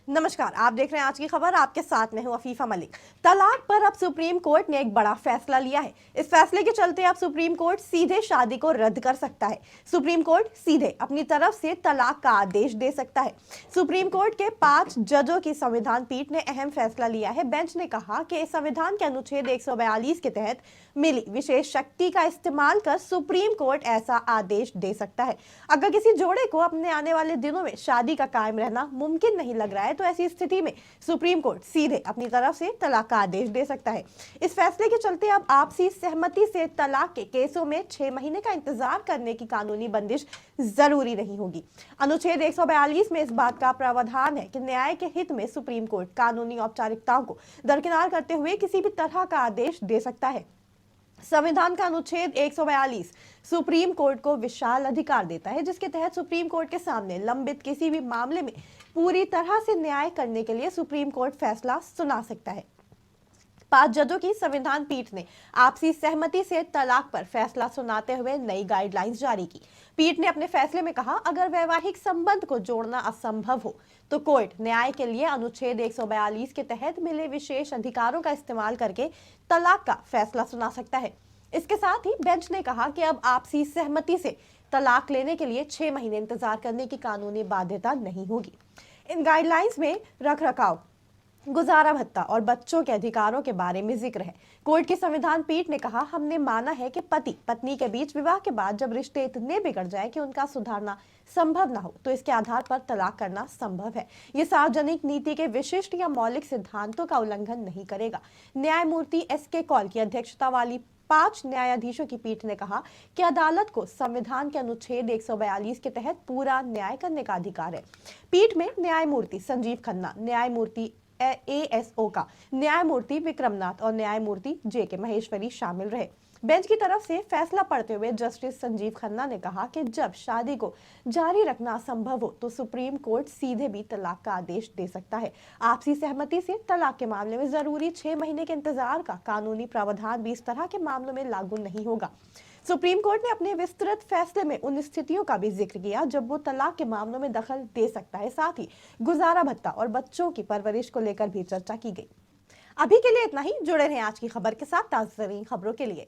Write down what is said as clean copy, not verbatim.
नमस्कार, आप देख रहे हैं आज की खबर। आपके साथ में हूं अफीफा मलिक। तलाक पर अब सुप्रीम कोर्ट ने एक बड़ा फैसला लिया है। इस फैसले के चलते अब सुप्रीम कोर्ट सीधे शादी को रद्द कर सकता है। सुप्रीम कोर्ट सीधे अपनी तरफ से तलाक का आदेश दे सकता है। सुप्रीम कोर्ट के 5 जजों की संविधान पीठ ने अहम फैसला लिया है। बेंच ने कहा कि संविधान के अनुच्छेद 142 के तहत मिली विशेष शक्ति का इस्तेमाल कर सुप्रीम कोर्ट ऐसा आदेश दे सकता है। अगर किसी जोड़े को अपने आने वाले दिनों में शादी का कायम रहना मुमकिन नहीं लग रहा है तो ऐसी स्थिति में सुप्रीम कोर्ट सीधे अपनी तरफ से तलाक का आदेश दे सकता है। इस फैसले के चलते अब आपसी सहमति से तलाक के केसों में 6 महीने का इंतजार करने की कानूनी बंदिश जरूरी नहीं होगी। अनुच्छेद 142 में इस बात का प्रावधान है कि न्याय के हित में सुप्रीम कोर्ट कानूनी औपचारिकताओं को दरकिनार करते हुए किसी भी तरह का आदेश दे सकता है। संविधान का अनुच्छेद 142 सुप्रीम कोर्ट को विशाल अधिकार देता है, जिसके तहत सुप्रीम कोर्ट के सामने लंबित किसी भी मामले में पूरी तरह से न्याय करने के लिए सुप्रीम कोर्ट फैसला सुना सकता है। 5 जजों की संविधान पीठ ने आपसी सहमति से तलाक पर फैसला सुनाते हुए नई गाइडलाइंस जारी की। पीठ ने अपने फैसले में कहा, अगर वैवाहिक संबंध को जोड़ना असंभव हो तो कोर्ट न्याय के लिए अनुच्छेद 142 के तहत मिले विशेष अधिकारों का इस्तेमाल करके तलाक का फैसला सुना सकता है। इसके साथ ही बेंच ने कहा कि अब आपसी सहमति से तलाक लेने के लिए 6 महीने इंतजार करने की कानूनी बाध्यता नहीं होगी। इन गाइडलाइंस में रखरखाव, गुजारा भत्ता और बच्चों के अधिकारों के बारे में जिक्र है। कोर्ट की संविधान पीठ ने कहा, हमने माना है कि पति पत्नी के बीच विवाह के बाद जब रिश्ते इतने बिगड़ जाए कि उनका सुधारना संभव ना हो तो इसके आधार पर तलाक करना संभव है। ये सार्वजनिक नीति के विशिष्ट या मौलिक सिद्धांतों का उल्लंघन नहीं करेगा। न्यायमूर्ति एस.के. कौल की अध्यक्षता वाली 5 न्यायाधीशों की पीठ ने कहा कि अदालत को संविधान के अनुच्छेद 142 के तहत पूरा न्याय करने का अधिकार है। पीठ में न्यायमूर्ति संजीव खन्ना, न्यायमूर्ति ASO का न्यायमूर्ति विक्रमनाथ और न्यायमूर्ति J.K. महेश्वरी शामिल रहे। बेंच की तरफ से फैसला पढ़ते हुए जस्टिस संजीव खन्ना ने कहा कि जब शादी को जारी रखना असंभव हो तो सुप्रीम कोर्ट सीधे भी तलाक का आदेश दे सकता है। आपसी सहमति से तलाक के मामले में जरूरी 6 महीने के इंतजार का कानूनी प्रावधान भी इस तरह के मामलों में लागू नहीं होगा। सुप्रीम कोर्ट ने अपने विस्तृत फैसले में उन स्थितियों का भी जिक्र किया जब वो तलाक के मामलों में दखल दे सकता है। साथ ही गुजारा भत्ता और बच्चों की परवरिश को लेकर भी चर्चा की गई। अभी के लिए इतना ही। जुड़े रहें आज की खबर के साथ ताज़ा खबरों के लिए।